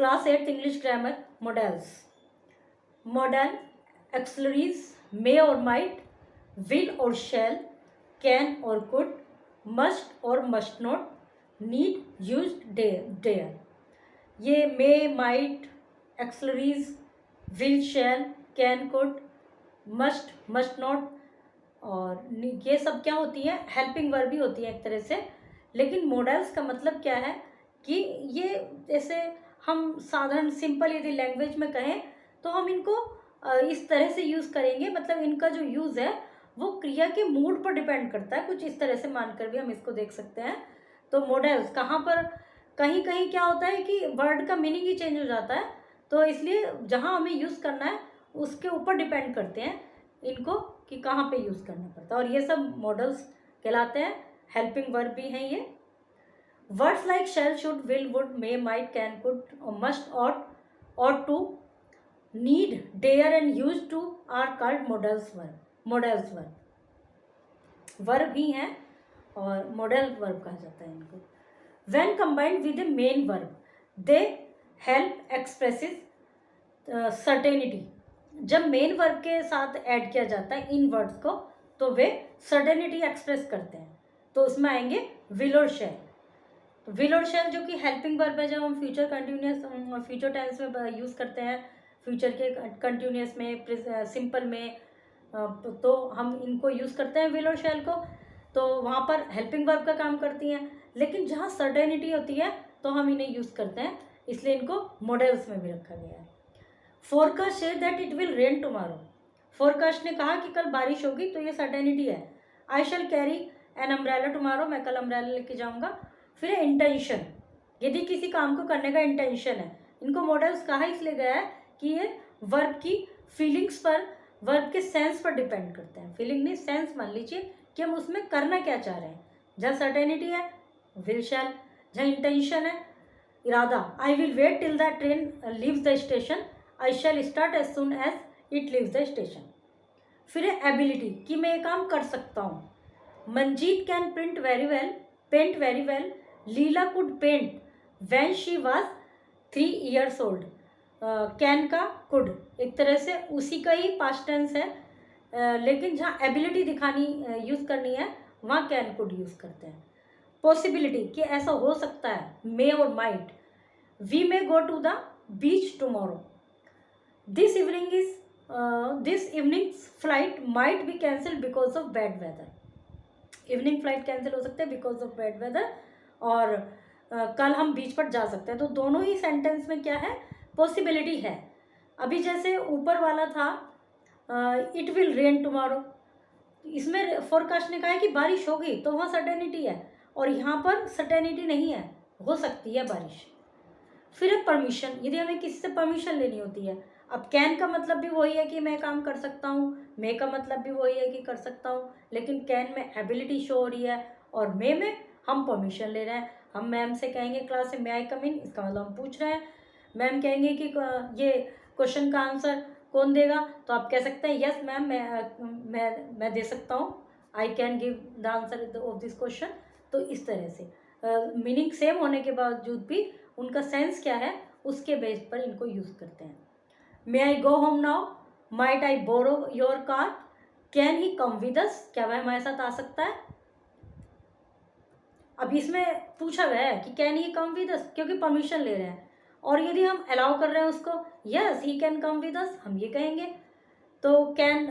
Class 8 English grammar models. Modal auxiliaries may or might, will or shall, can or could, must or must not, need, used, dare. ये may, might, auxiliaries, will, shall, can, could, must not और ये सब क्या होती है, helping verb भी होती है एक तरह से. लेकिन मॉडल्स का मतलब क्या है कि ये जैसे हम साधारण सिंपल यदि लैंग्वेज में कहें तो हम इनको इस तरह से यूज़ करेंगे. मतलब इनका जो यूज़ है वो क्रिया के मूड पर डिपेंड करता है. कुछ इस तरह से मानकर भी हम इसको देख सकते हैं. तो मॉडल्स कहाँ पर कहीं कहीं क्या होता है कि वर्ड का मीनिंग ही चेंज हो जाता है. तो इसलिए जहाँ हमें यूज़ करना है उसके ऊपर डिपेंड करते हैं इनको कि कहाँ पे यूज़ करना पड़ता है. और ये सब मॉडल्स कहलाते हैं. हेल्पिंग वर्ब भी हैं ये. Words like shall, should, will, would, may, might, can, could, must, ought to, need, dare and used to are called modals verb. Verb ही हैं और मॉडल वर्ब कहा जाता है इनको. when combined with a main verb they help expresses certainty. जब main verb के साथ ऐड किया जाता है इन वर्ड्स को तो वे सर्टेनिटी एक्सप्रेस करते हैं. तो उसमें आएंगे विल और शैल. विल और शैल जो कि हेल्पिंग वर्ब है, जब हम फ्यूचर टेंस में यूज़ करते हैं, फ्यूचर के कंटिन्यूस में, सिंपल में, तो हम इनको यूज़ करते हैं विल और शैल को. तो वहाँ पर हेल्पिंग वर्ब का काम करती हैं. लेकिन जहाँ सर्टेनिटी होती है तो हम इन्हें यूज़ करते हैं, इसलिए इनको मॉडल्स में भी रखा गया है. Forecast say that it will rain tomorrow. Forecast ने कहा कि कल बारिश होगी, तो ये सर्टेनिटी है. आई शैल कैरी एन अम्ब्रेला टुमारो. मैं कल अम्ब्रेला लेके जाऊँगा. फिर है इंटेंशन. यदि किसी काम को करने का इंटेंशन है, इनको मॉडल्स कहा इसलिए गया है कि ये वर्ब की फीलिंग्स पर, वर्ब के सेंस पर डिपेंड करते हैं. फीलिंग नहीं, सेंस मान लीजिए कि हम उसमें करना क्या चाह रहे हैं. जहाँ सर्टेनिटी है विल शैल, जहाँ इंटेंशन है इरादा. I will wait till the train leaves the station. I shall start as soon as it leaves the station. फिर है एबिलिटी कि मैं ये काम कर सकता हूँ. Manjeet can paint very well. Leela could paint when she was 3 years old. Can का कुड एक तरह से उसी का ही पास्ट टेंस है. लेकिन जहाँ एबिलिटी दिखानी यूज़ करनी है वहाँ कैन कुड यूज़ करते हैं. पॉसिबिलिटी कि ऐसा हो सकता है, मे और might. We may go to the beach tomorrow. This evening's flight might be cancelled because of bad weather. Evening flight cancel हो सकते हैं बिकॉज ऑफ बैड वेदर. और कल हम बीच पर जा सकते हैं. तो दोनों ही सेंटेंस में क्या है, पॉसिबिलिटी है. अभी जैसे ऊपर वाला था इट विल रेन टुमारो, इसमें फोरकास्ट ने कहा है कि बारिश होगी, तो वहाँ सर्टेनिटी है. और यहाँ पर सर्टेनिटी नहीं है, हो सकती है बारिश. फिर है परमिशन. यदि हमें किसी से परमिशन लेनी होती है. अब कैन का मतलब भी वही है कि मैं काम कर सकता हूँ, मे का मतलब भी वही है कि कर सकता हूँ. लेकिन कैन में एबिलिटी शो हो रही है और मे में हम परमिशन ले रहे हैं. हम मैम से कहेंगे क्लास में, मे आई कम इन, इसका मतलब हम पूछ रहे हैं. मैम कहेंगे कि ये क्वेश्चन का आंसर कौन देगा, तो आप कह सकते हैं यस मैम, मैं दे सकता हूँ. I can give the answer of this question. तो इस तरह से मीनिंग सेम होने के बावजूद भी उनका सेंस क्या है उसके बेस पर इनको यूज़ करते हैं. May I go home now. Might I borrow your car. Can he come with us. क्या वह हमारे साथ आ सकता है. अब इसमें पूछा गया है कि कैन ही कम विद अस, क्योंकि परमिशन ले रहे हैं. और यदि हम अलाउ कर रहे हैं उसको, yes he can come with अस, हम ये कहेंगे. तो कैन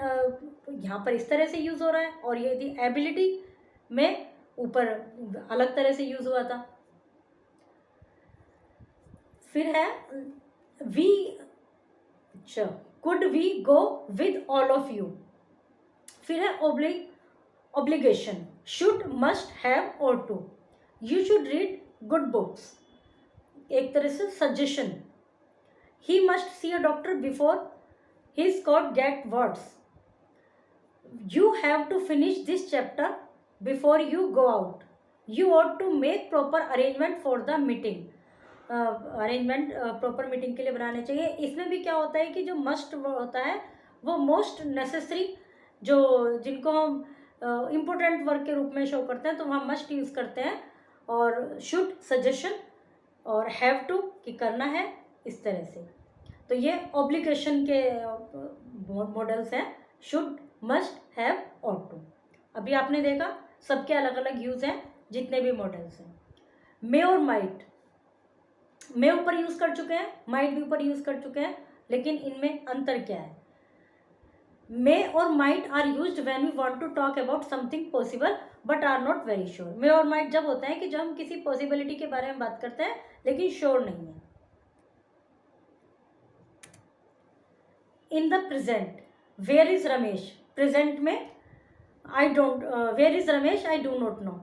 यहाँ पर इस तरह से यूज़ हो रहा है. और यदि एबिलिटी में ऊपर अलग तरह से यूज़ हुआ था. फिर है वी, अच्छा, could we go with all of you. फिर है ऑब्लिगेशन, शुड, मस्ट, हैव और to. You should read good books, एक तरह से suggestion. He must see a doctor before his got get words. You have to finish this chapter before you go out. You ought to make proper arrangement for the meeting. Arrangement proper meeting के लिए बनाने चाहिए. इसमें भी क्या होता है कि जो मस्ट होता है वो मोस्ट नेसेसरी, जो जिनको हम इम्पोर्टेंट वर्क के रूप में शो करते हैं, तो वहाँ मस्ट यूज़ करते हैं. और शुड सजेशन, और हैव टू कि करना है, इस तरह से। तो ये ऑब्लिगेशन के मॉडल्स हैं, should, must, have, ought to. अभी आपने देखा सबके अलग अलग यूज हैं जितने भी मॉडल्स हैं। मे और माइट, मे ऊपर यूज कर चुके हैं, माइट भी ऊपर यूज कर चुके हैं, लेकिन इनमें अंतर क्या है? मे और might are used when we want to talk about something possible but are not very sure. May और माइट जब होता है कि जब हम किसी पॉसिबिलिटी के बारे में बात करते हैं लेकिन श्योर नहीं है। In the present, where is Ramesh, present में I don't, where is Ramesh I do not know,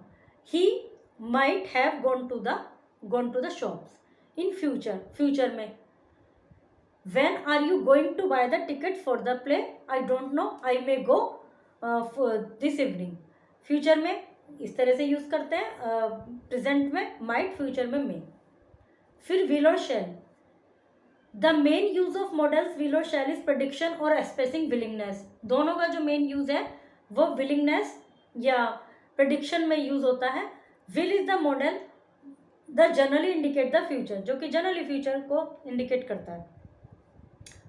he might have gone to the shops. In future, future में when are you going to buy the ticket for the play? I don't know, I may go for this evening। Future में इस तरह से use करते हैं, present में might, future में मे। फिर विल और shall, the main use of modals will और शैल इज प्रेडिक्शन और एक्सप्रेसिंग विलिंगनेस। दोनों का जो मेन यूज है वो विलिंगनेस या प्रेडिक्शन में यूज होता है। Will is the model the generally indicate the future, जो कि जनरली फ्यूचर को इंडिकेट करता है।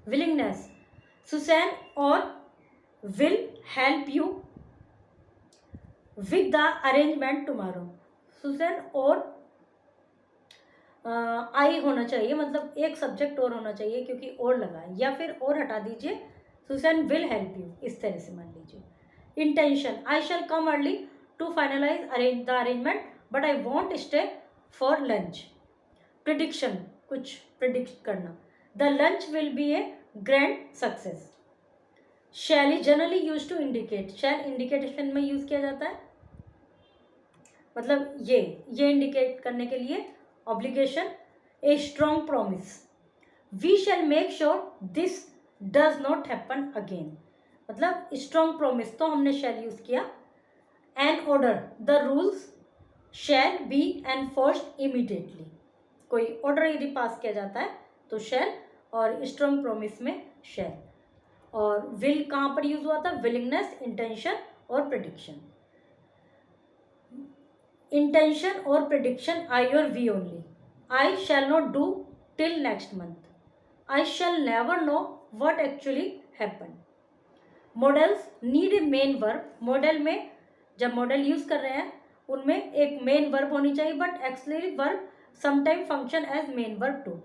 विलिंगनेस, सुसैन और will help you with the arrangement tomorrow. Susan और आई होना चाहिए, मतलब एक सब्जेक्ट और होना चाहिए क्योंकि और लगा है, या फिर और हटा दीजिए, सुसैन विल हेल्प यू, इस तरह से मान लीजिए। Intention, I shall come early to finalise the arrangement but I won't stay for lunch. Prediction, कुछ प्रिडिक्ट करना, the lunch will be a grand success. Shall is generally use to indicate, shall indication में use किया जाता है, मतलब ये indicate करने के लिए। Obligation, a strong promise, we shall make sure this does not happen again, मतलब स्ट्रॉन्ग प्रॉमिस तो हमने शैल यूज किया। N order, the rules shall be enforced immediately, कोई ऑर्डर यदि पास किया जाता है तो शैल, और स्ट्रॉन्ग प्रॉमिस में शैल। और विल कहाँ पर यूज हुआ था? विलिंगनेस, इंटेंशन और प्रेडिक्शन। इंटेंशन और प्रेडिक्शन, आई और we only. I shall not do till next month, I shall never know what actually happen. Modals need a main verb, modal में जब मॉडल यूज कर रहे हैं उनमें एक मेन वर्ब होनी चाहिए, but auxiliary verb sometime function as main verb too.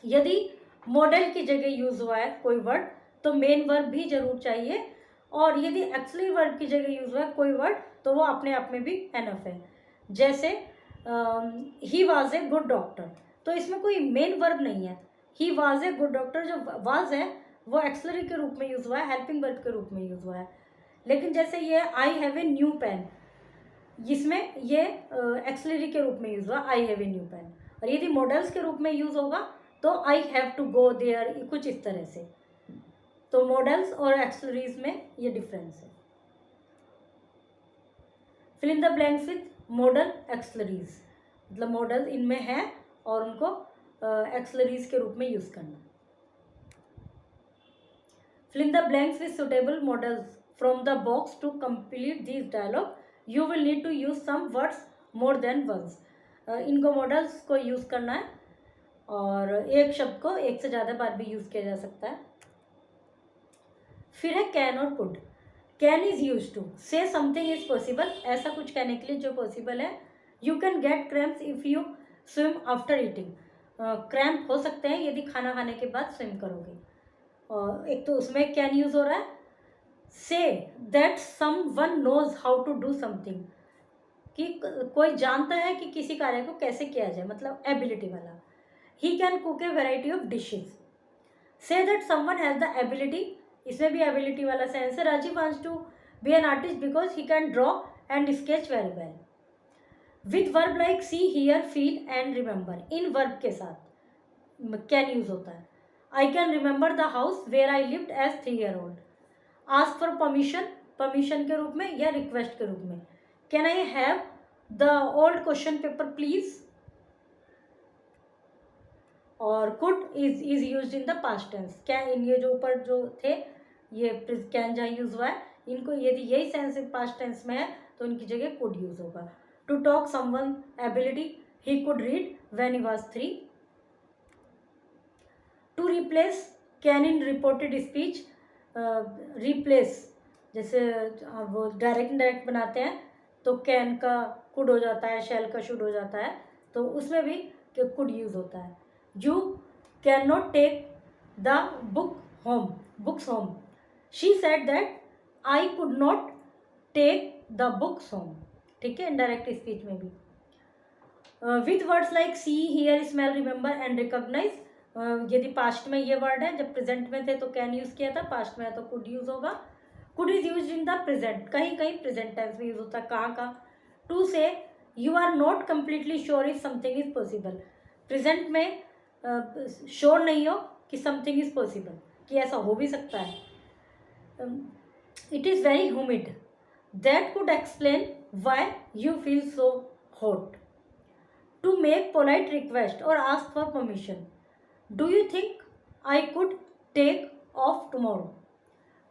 यदि मॉडल की जगह यूज हुआ है कोई वर्ड तो मेन वर्ब भी जरूर चाहिए, और यदि एक्सिलरी वर्ब की जगह यूज हुआ है कोई वर्ड तो वो अपने आप में भी एनफ है। जैसे he was a good doctor, तो इसमें कोई मेन वर्ब नहीं है। He was a good doctor, जो वाज है वो एक्सिलरी के रूप में यूज हुआ है, हेल्पिंग वर्ब के रूप में यूज हुआ है। लेकिन जैसे ये I have a new pen, इसमें ये एक्सिलरी के रूप में यूज हुआ, I have a new pen. और यदि मॉडल्स के रूप में यूज होगा तो I have to go there, कुछ इस तरह से। तो मॉडल्स और एक्सिलरीज में ये डिफरेंस है। Fill in the blanks with modal auxiliaries, मतलब मॉडल इनमें है और उनको एक्सिलरीज के रूप में यूज करना। Fill in the blanks with suitable modals from the box to complete this dialogue you will need to use some words more than once. इनको मॉडल्स को यूज करना है और एक शब्द को एक से ज़्यादा बार भी यूज किया जा सकता है। फिर है कैन और could. Can is use to say something is possible, ऐसा कुछ कहने के लिए जो पॉसिबल है। You can get cramps if you swim after eating, cramp हो सकते हैं यदि खाना खाने के बाद स्विम करोगे। और एक तो उसमें कैन यूज हो रहा है। Say that someone knows how to do something, कि कोई जानता है कि किसी कार्य को कैसे किया जाए, मतलब एबिलिटी वाला। He can cook a variety of dishes. Say that someone has the ability, इसमें भी एबिलिटी वाला सेंस है। Rajiv wants to be an artist because he can draw and sketch very well. With verb like see, hear, feel and remember, इन verb के साथ can use होता है। I can remember the house where I lived as 3 year old। Ask for permission, permission के रूप में या request के रूप में। Can I have the old question paper please. और could is use in the past tense. Can, ये जो ऊपर जो थे ये कैन जहाँ यूज हुआ है, इनको यदि यही सेंस पास्ट टेंस में है तो इनकी जगह कुड यूज होगा। To talk someone ability, he could read when he was 3। To replace, can in reported speech, replace जैसे वो डायरेक्ट इनडायरेक्ट बनाते हैं तो कैन का कुड हो जाता है, शैल का शुड हो जाता है, तो उसमें भी कुड यूज होता है. You can not take the books home. She said that I could not take the books home. ठीक है, इनडायरेक्ट स्पीच में भी. With words like see, hear, smell, remember and recognise, यदि पास्ट में ये word है, जब प्रेजेंट में थे तो कैन यूज किया था, पास्ट में है तो कुड यूज होगा. Could is use in the present, कहीं कहीं प्रेजेंट टेंस में यूज होता है. कहाँ का? To say you are not completely sure if something is possible. Present में श्योर नहीं हो कि समथिंग इज पॉसिबल, कि ऐसा हो भी सकता है. It is very humid, that could explain why you feel so hot. To make polite request or ask for permission. Do you think I could take off tomorrow?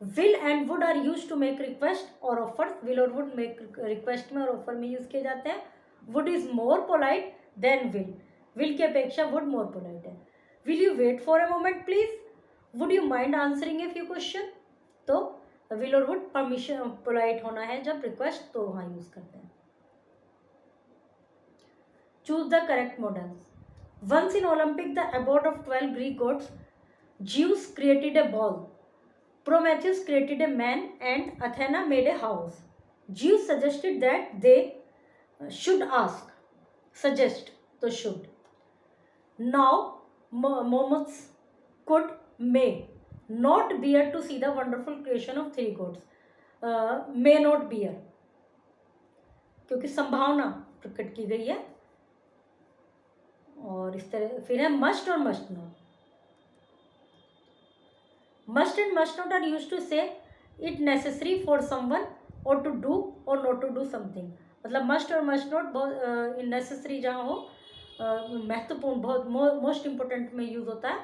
Will and would are used to make request or offers. Will or would make request में और offer में use किए जाते हैं. Would is more polite than will. Will की अपेक्षा would more polite है. Will you wait for a moment please? Would you mind answering a few question? तो will और would permission polite होना है जब request तो वहाँ use करते हैं. Choose the correct models. Once in Olympic, the abode of 12 Greek gods, Zeus created a ball, Prometheus created a man, and Athena made a house. Zeus suggested that they should ask. Suggest, तो should. Now, Momus could, may not bear to see the wonderful creation of three gods. May not bear, क्योंकि संभावना प्रकट की गई है. और इस तरह फिर है मस्ट और must not. Must and must not are use to say it necessary for someone और टू डू और नॉट टू डू समथिंग. मतलब मस्ट और मस्ट नॉट बहुत नेसेसरी जहाँ हो, महत्वपूर्ण, बहुत मोस्ट इम्पोर्टेंट में यूज होता है.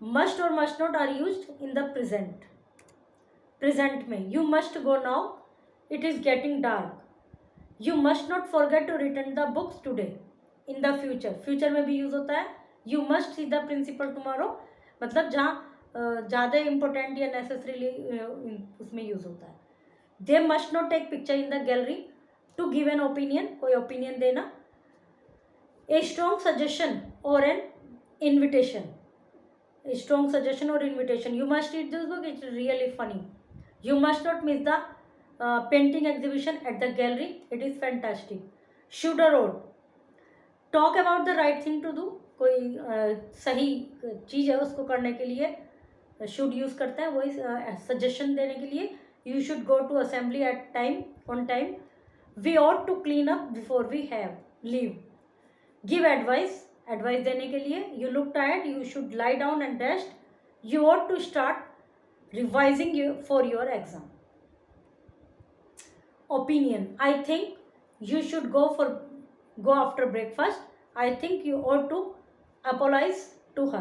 मस्ट और must not are use in the present. Present में you must go now, it is getting dark. You must not forget to return the books today. In the future, future में भी use होता है. You must see the principal tomorrow, मतलब जहाँ ज़्यादा important या necessarily उसमें यूज होता है. They must not take picture in the gallery. To give an opinion, कोई ओपिनियन देना. ए स्ट्रॉन्ग सजेशन और एन इन्विटेशन. स्ट्रॉन्ग सजेशन और invitation. You must read this book, it's really funny. You must not miss the painting exhibition at the gallery, it is fantastic. Should और ought. Talk about the right thing to do, कोई सही चीज़ है उसको करने के लिए should use करते हैं. वही सजेशन देने के लिए. You should go to assembly at time, on time. We ought to clean up before we have leave. Give advice, advice देने के लिए. You look tired, you should lie down and rest. You ought to start revising for your exam. Opinion, I think you should go after breakfast. I think you ought to apologize to her.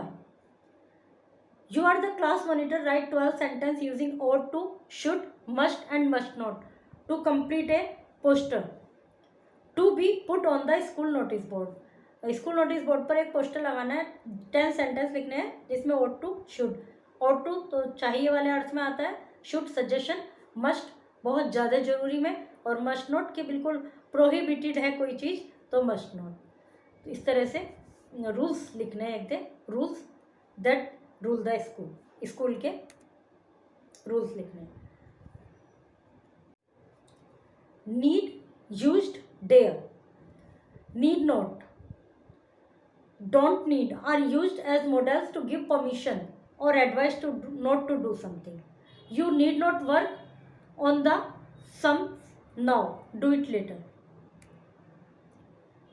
You are the class monitor. Write 12 sentences using ought to, should, must and must not to complete a poster to be put on the school notice board. School notice board पर एक poster लगाना है. 10 sentence लिखने हैं जिसमें ought to, should. ought to तो चाहिए वाले अर्थ में आता है. should suggestion. must बहुत ज़्यादा ज़रूरी में. और must not कि बिल्कुल प्रोहिबिटेड है कोई चीज़, तो मस्ट नॉट. तो इस तरह से रूल्स लिखने हैं. एक the rules that rule the school, school के रूल्स लिखने हैं. Need, used, dare. Need not, don't need are used as modals to give permission और advice to not to do something. You need not work on the sum now, do it later.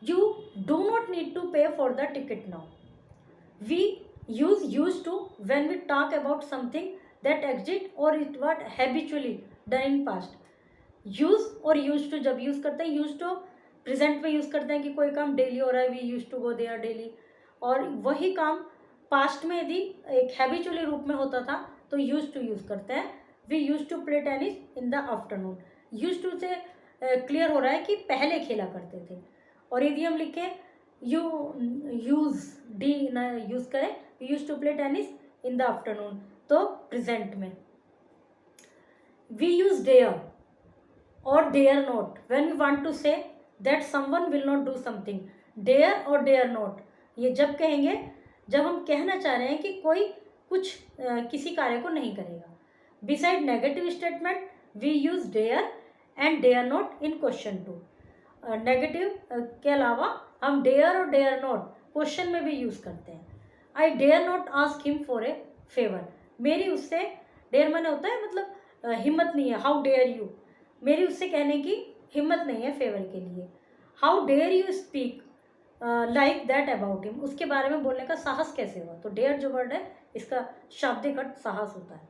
You do not need to pay for the ticket now. We use used to when we talk about something that exists or it was habitually done in past. Use और used to जब use करते हैं, used to present में use करते हैं कि कोई काम daily हो रहा है, we used to go there daily. और वही काम past में यदि एक habitually रूप में होता था तो used to use करते हैं. We used to play tennis in the afternoon. Used to से clear हो रहा है कि पहले खेला करते थे. और यदि हम लिखें यू यूज़, डी ना यूज़ करें, we use to play tennis in the afternoon, तो प्रेजेंट में. वी यूज डेयर और dare not when we want to say that someone will not do something. Dare और डेयर नॉट ये जब कहेंगे जब हम कहना चाह रहे हैं कि कोई कुछ किसी कार्य को नहीं करेगा. Beside negative statement we use dare and dare not in question 2. Negative के अलावा हम डेयर और डेयर नॉट क्वेश्चन में भी यूज़ करते हैं. I dare not ask him for a favour. मेरी उससे, डेयर माने होता है मतलब हिम्मत नहीं है. हाउ डेयर यू, मेरी उससे कहने की हिम्मत नहीं है फेवर के लिए. How dare you speak like that about him, उसके बारे में बोलने का साहस कैसे हुआ. तो डेयर जो वर्ड है इसका शाब्दिक अर्थ साहस होता है.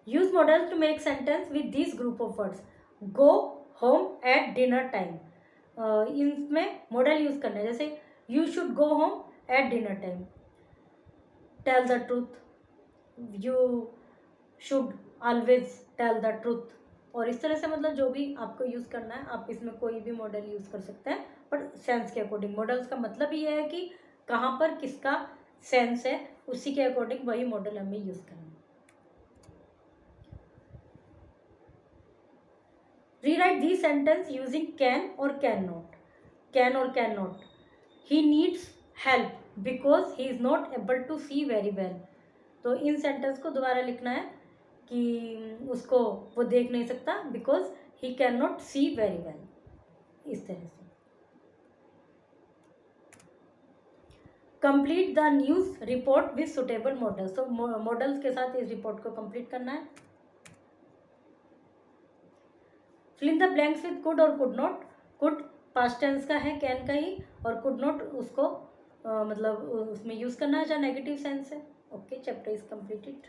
Use modal to make sentence with this group of words. Go home at dinner time, इनमें मॉडल यूज करना है. जैसे you should go home at dinner time. Tell the truth, you should always tell the truth. और इस तरह से मतलब जो भी आपको यूज़ करना है आप इसमें कोई भी मॉडल यूज़ कर सकते हैं, पर सेंस के अकॉर्डिंग. मॉडल्स का मतलब ये है कि कहाँ पर किसका सेंस है उसी के अकॉर्डिंग वही मॉडल हमें यूज़ करना है. Rewrite these sentence using can or cannot. Can or cannot. He needs help because he is not able to see very well. तो इन सेंटेंस को दोबारा लिखना है कि उसको वो देख नहीं सकता because he can not see very well. इस तरह से. Complete the news report with suitable modals. तो मॉडल्स के साथ इस रिपोर्ट को कंप्लीट करना है. Fill in the blanks with could और could not. Could past tense का है कैन का ही, और कुड नॉट उसको मतलब उसमें यूज़ करना है जहाँ नेगेटिव सेंस है. Okay, chapter is completed.